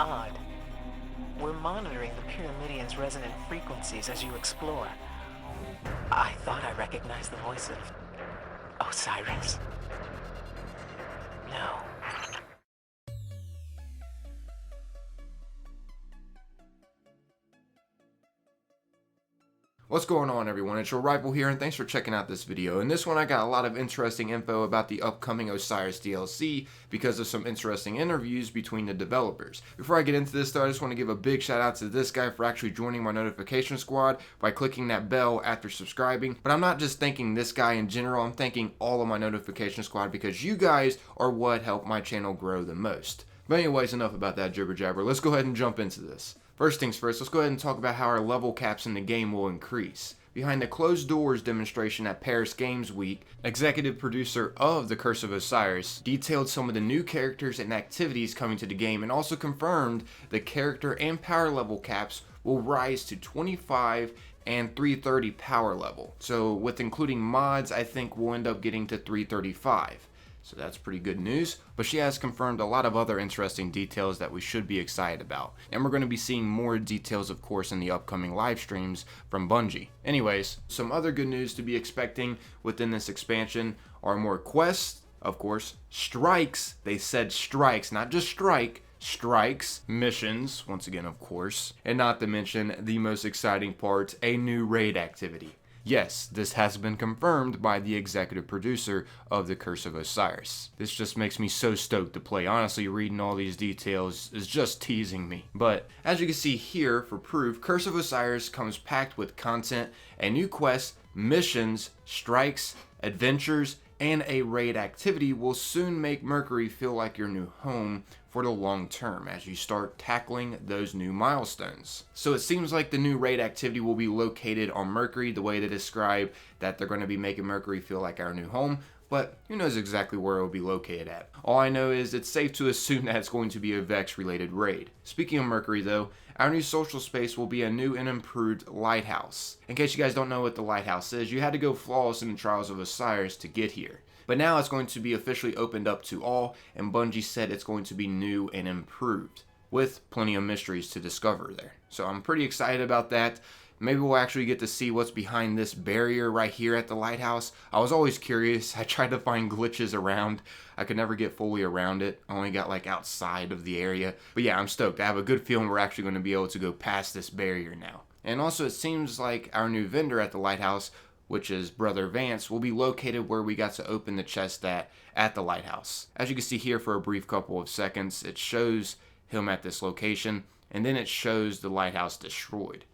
odd. We're monitoring the Pyramidian's resonant frequencies as you explore. I thought I recognized the voice of Osiris. No. What's going on, everyone? It's your Rival here, and thanks for checking out this video. In this one, I got a lot of interesting info about the upcoming Osiris DLC because of some interesting interviews between the developers. Before I get into this though, I just want to give a big shout out to this guy for actually joining my notification squad by clicking that bell after subscribing. But I'm not just thanking this guy in general, I'm thanking all of my notification squad because you guys are what help my channel grow the most. But anyways, enough about that jibber jabber. Let's go ahead and jump into this. First things first, let's go ahead and talk about how our level caps in the game will increase. Behind the closed doors demonstration at Paris Games Week, executive producer of The Curse of Osiris detailed some of the new characters and activities coming to the game and also confirmed the character and power level caps will rise to 25 and 330 power level. So with including mods, I think we'll end up getting to 335. So that's pretty good news, but she has confirmed a lot of other interesting details that we should be excited about. And we're going to be seeing more details, of course, in the upcoming live streams from Bungie. Anyways, some other good news to be expecting within this expansion are more quests, of course, strikes, they said strikes, not just strike, strikes, missions, once again, of course, and not to mention the most exciting part, a new raid activity. Yes, this has been confirmed by the executive producer of The Curse of Osiris. This just makes me so stoked to play. Honestly, reading all these details is just teasing me. But as you can see here, for proof, Curse of Osiris comes packed with content and new quests, missions, strikes, adventures, and a raid activity will soon make Mercury feel like your new home for the long term as you start tackling those new milestones. So it seems like the new raid activity will be located on Mercury, the way they describe that they're going to be making Mercury feel like our new home, but who knows exactly where it will be located at. All I know is it's safe to assume that it's going to be a Vex related raid. Speaking of Mercury though, our new social space will be a new and improved Lighthouse. In case you guys don't know what the Lighthouse is, you had to go flawless in the Trials of Osiris to get here. But now it's going to be officially opened up to all, and Bungie said it's going to be new and improved, with plenty of mysteries to discover there. So I'm pretty excited about that. Maybe we'll actually get to see what's behind this barrier right here at the Lighthouse. I was always curious. I tried to find glitches around. I could never get fully around it. I only got like outside of the area. But yeah, I'm stoked. I have a good feeling we're actually going to be able to go past this barrier now. And also it seems like our new vendor at the Lighthouse, which is Brother Vance, will be located where we got to open the chest at the Lighthouse. As you can see here for a brief couple of seconds, it shows him at this location, and then it shows the Lighthouse destroyed.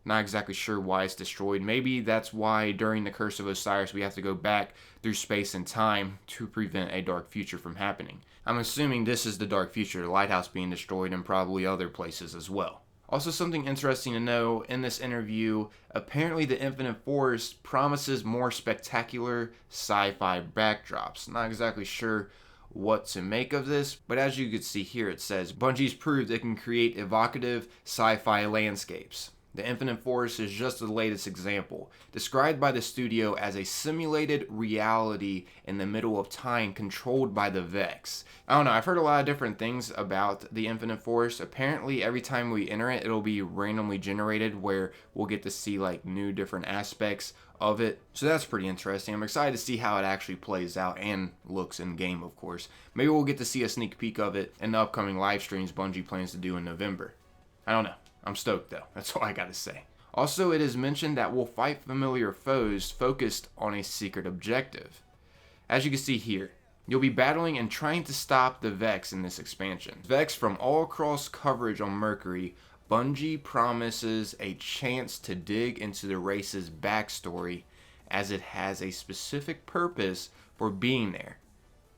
Not exactly sure why it's destroyed. Maybe that's why during the Curse of Osiris we have to go back through space and time to prevent a dark future from happening. I'm assuming this is the dark future, the Lighthouse being destroyed and probably other places as well. Also, something interesting to know in this interview, apparently the Infinite Forest promises more spectacular sci-fi backdrops. Not exactly sure what to make of this, but as you can see here it says, Bungie's proved it can create evocative sci-fi landscapes. The Infinite Forest is just the latest example, described by the studio as a simulated reality in the middle of time controlled by the Vex. I don't know, I've heard a lot of different things about the Infinite Forest. Apparently every time we enter it, it'll be randomly generated where we'll get to see like new different aspects of it. So that's pretty interesting. I'm excited to see how it actually plays out and looks in game, of course. Maybe we'll get to see a sneak peek of it in the upcoming live streams Bungie plans to do in November. I don't know. I'm stoked though, that's all I gotta say. Also, it is mentioned that we'll fight familiar foes focused on a secret objective. As you can see here, you'll be battling and trying to stop the Vex in this expansion. Vex from all across coverage on Mercury, Bungie promises a chance to dig into the race's backstory as it has a specific purpose for being there.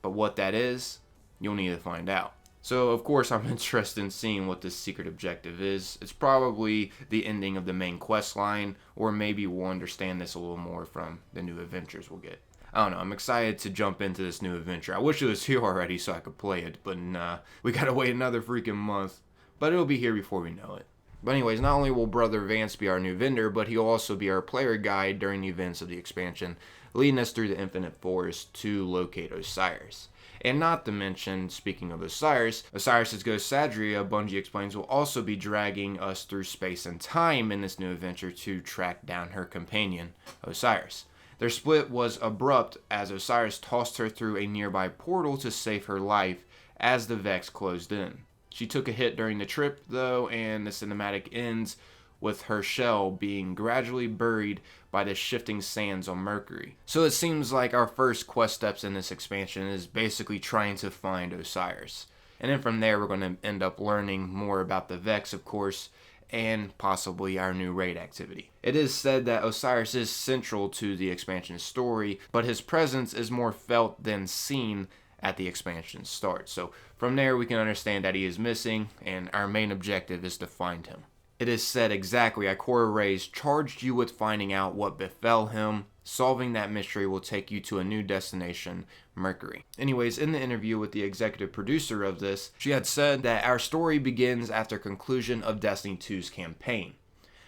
But what that is, you'll need to find out. So of course I'm interested in seeing what this secret objective is. It's probably the ending of the main quest line, or maybe we'll understand this a little more from the new adventures we'll get. I don't know, I'm excited to jump into this new adventure. I wish it was here already so I could play it, but nah, we gotta wait another freaking month. But it'll be here before we know it. But anyways, not only will Brother Vance be our new vendor, but he'll also be our player guide during the events of the expansion, leading us through the Infinite Forest to locate Osiris. And not to mention, speaking of Osiris's ghost Sadria, Bungie explains, will also be dragging us through space and time in this new adventure to track down her companion, Osiris. Their split was abrupt as Osiris tossed her through a nearby portal to save her life as the Vex closed in. She took a hit during the trip, though, and the cinematic ends with her shell being gradually buried by the shifting sands on Mercury. So it seems like our first quest steps in this expansion is basically trying to find Osiris. And then from there we're going to end up learning more about the Vex, of course, and possibly our new raid activity. It is said that Osiris is central to the expansion story, but his presence is more felt than seen at the expansion start. So from there we can understand that he is missing, and our main objective is to find him. It is said exactly, Ikora Reyes charged you with finding out what befell him. Solving that mystery will take you to a new destination, Mercury. Anyways, in the interview with the executive producer of this, she had said that our story begins after conclusion of Destiny 2's campaign.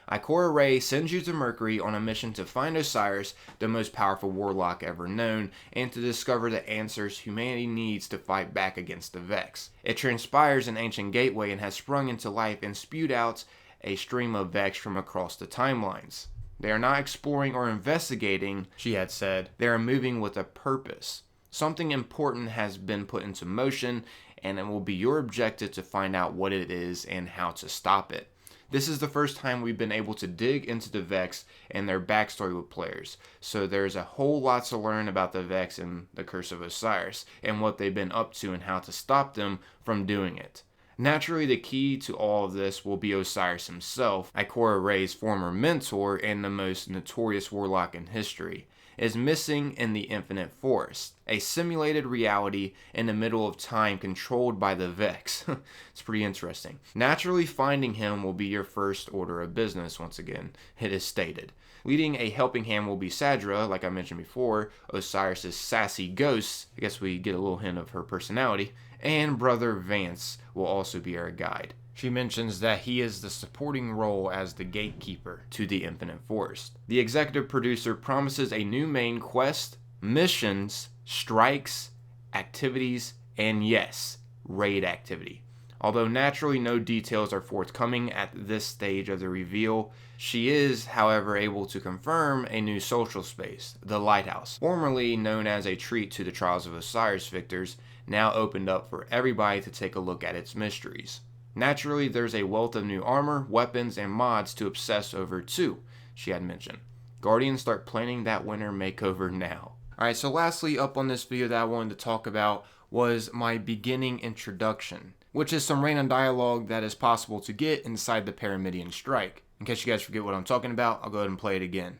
Ikora Rey sends you to Mercury on a mission to find Osiris, the most powerful warlock ever known, and to discover the answers humanity needs to fight back against the Vex. It transpires an ancient gateway and has sprung into life and spewed out a stream of Vex from across the timelines. They are not exploring or investigating, she had said. They are moving with a purpose. Something important has been put into motion, and it will be your objective to find out what it is and how to stop it. This is the first time we've been able to dig into the Vex and their backstory with players, so there's a whole lot to learn about the Vex and the Curse of Osiris, and what they've been up to and how to stop them from doing it. Naturally, the key to all of this will be Osiris himself, Ikora Rey's former mentor and the most notorious warlock in history, is missing in the Infinite Forest, a simulated reality in the middle of time controlled by the Vex. It's pretty interesting. Naturally, finding him will be your first order of business once again, it is stated. Leading a helping hand will be Sadra, like I mentioned before, Osiris' sassy ghost, I guess we get a little hint of her personality, and Brother Vance will also be our guide. She mentions that he is the supporting role as the gatekeeper to the Infinite Forest. The executive producer promises a new main quest, missions, strikes, activities, and yes, raid activity. Although naturally no details are forthcoming at this stage of the reveal, she is, however, able to confirm a new social space, the Lighthouse, formerly known as a treat to the Trials of Osiris victors, now opened up for everybody to take a look at its mysteries. Naturally, there's a wealth of new armor, weapons, and mods to obsess over too, she had mentioned. Guardians, start planning that winter makeover now. Alright, so lastly up on this video that I wanted to talk about was my beginning introduction, which is some random dialogue that is possible to get inside the Pyramidion Strike. In case you guys forget what I'm talking about, I'll go ahead and play it again.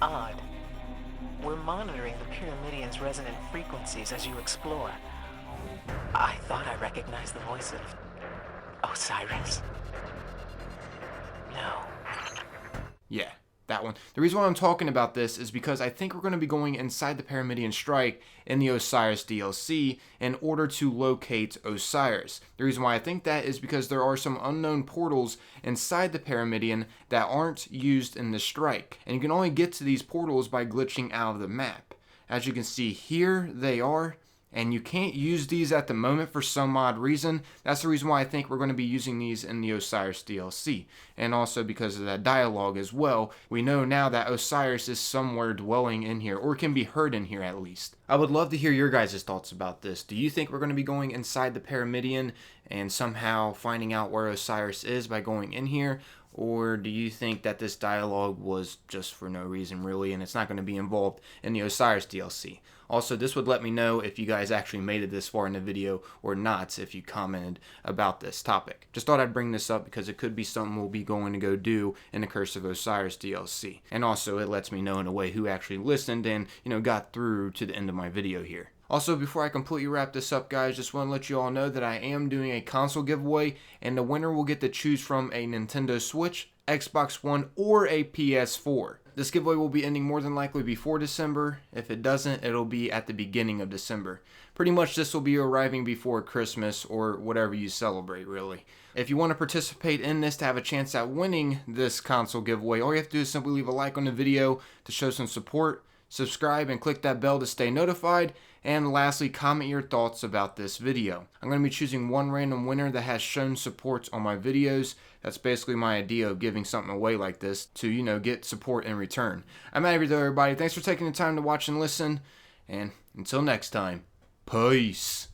Odd. We're monitoring the Pyramidion's resonant frequencies as you explore. I thought I recognized the voice of Osiris. No. Yeah, that one. The reason why I'm talking about this is because I think we're going to be going inside the Pyramidion Strike in the Osiris DLC in order to locate Osiris. The reason why I think that is because there are some unknown portals inside the Pyramidion that aren't used in the Strike, and you can only get to these portals by glitching out of the map. As you can see here, they are, and you can't use these at the moment for some odd reason. That's the reason why I think we're going to be using these in the Osiris DLC. And also because of that dialogue as well, we know now that Osiris is somewhere dwelling in here, or can be heard in here at least. I would love to hear your guys' thoughts about this. Do you think we're going to be going inside the Pyramidion and somehow finding out where Osiris is by going in here? Or do you think that this dialogue was just for no reason really, and it's not going to be involved in the Osiris DLC? Also, this would let me know if you guys actually made it this far in the video or not, if you commented about this topic. Just thought I'd bring this up because it could be something we'll be going to go do in the Curse of Osiris DLC. And also, it lets me know in a way who actually listened and, got through to the end of my video here. Also, before I completely wrap this up, guys, just want to let you all know that I am doing a console giveaway, and the winner will get to choose from a Nintendo Switch, Xbox One, or a PS4. This giveaway will be ending more than likely before December. If it doesn't, it'll be at the beginning of December. Pretty much this will be arriving before Christmas or whatever you celebrate, really. If you want to participate in this to have a chance at winning this console giveaway, all you have to do is simply leave a like on the video to show some support, subscribe, and click that bell to stay notified, and lastly, comment your thoughts about this video. I'm going to be choosing one random winner that has shown support on my videos. That's basically my idea of giving something away like this to, get support in return. I'm out of here though, everybody. Thanks for taking the time to watch and listen, and until next time, peace.